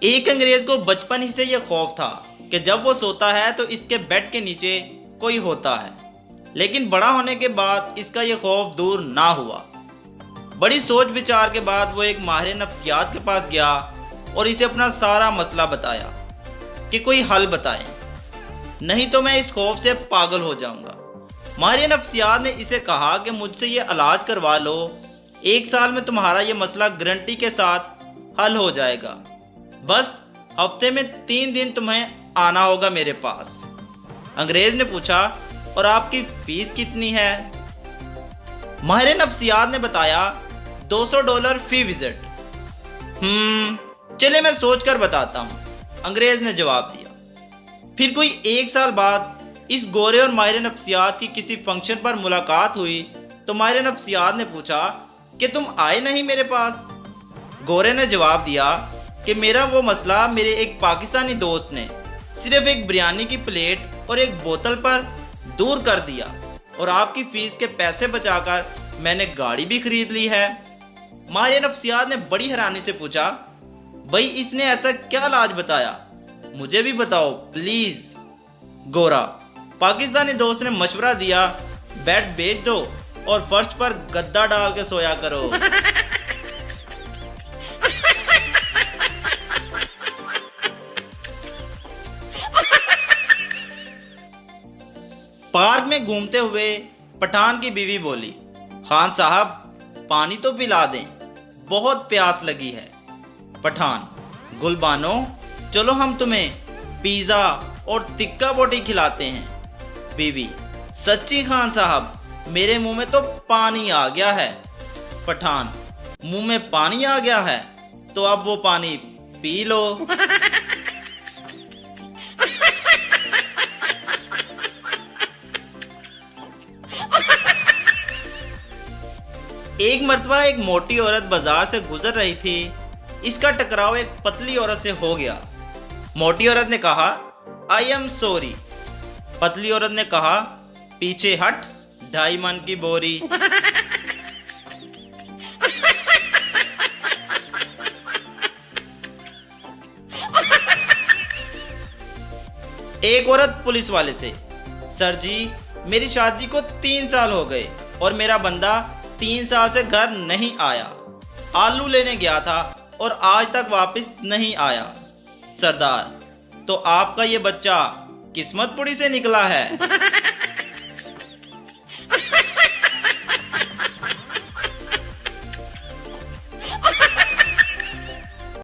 एक अंग्रेज को बचपन ही से यह खौफ था कि जब वो सोता है तो इसके बेड के नीचे कोई होता है, लेकिन बड़ा होने के बाद इसका यह खौफ दूर ना हुआ। बड़ी सोच विचार के बाद वो एक माहिर नफ्सियात के पास गया और इसे अपना सारा मसला बताया कि कोई हल बताए, नहीं तो मैं इस खौफ से पागल हो जाऊंगा। माहिर नफ्सियात ने इसे कहा कि मुझसे ये इलाज करवा लो, 1 साल में तुम्हारा ये मसला गारंटी के साथ हल हो जाएगा। बस हफ्ते में 3 दिन तुम्हें आना होगा मेरे पास। अंग्रेज ने पूछा, और आपकी फीस कितनी है? माहिर नफ्सियात ने बताया, $200 फी विजिट। चले मैं सोच कर बताता हूँ, अंग्रेज ने जवाब दिया। फिर कोई 1 साल बाद इस गोरे और माहिर नफ्सियात की किसी फंक्शन पर मुलाकात हुई तो माहिर नफ्सियात ने पूछा कि तुम आए नहीं मेरे पास। गोरे ने जवाब दिया कि मेरा वो मसला मेरे एक पाकिस्तानी दोस्त ने सिर्फ एक बिरयानी की प्लेट और एक बोतल पर दूर कर दिया, और आपकी फीस के पैसे बचाकर मैंने गाड़ी भी खरीद ली है। माहिर नफ्सियात ने बड़ी हैरानी से पूछा, भाई इसने ऐसा क्या इलाज बताया, मुझे भी बताओ प्लीज। गोरा पाकिस्तानी दोस्त ने मशवरा दिया, बेड बेच दो और फर्श पर गद्दा डाल के सोया करो। पार्क में घूमते हुए पठान की बीवी बोली, खान साहब पानी तो पिला दें, बहुत प्यास लगी है। पठान, गुलबानो चलो हम तुम्हें पिज़्ज़ा और तिक्का बोटी खिलाते हैं। बीवी, सच्ची खान साहब मेरे मुंह में तो पानी आ गया है। पठान, मुंह में पानी आ गया है तो अब वो पानी पी लो। एक मर्तबा एक मोटी औरत बाजार से गुजर रही थी। इसका टकराव एक पतली औरत से हो गया। मोटी औरत ने कहा, आई एम सॉरी। पतली औरत ने कहा, पीछे हट, 2.5 मन की बोरी। एक औरत पुलिस वाले से, सर जी मेरी शादी को 3 साल हो गए और मेरा बंदा 3 साल से घर नहीं आया। आलू लेने गया था और आज तक वापस नहीं आया। सरदार, तो आपका ये बच्चा किस्मत पुड़ी से निकला है।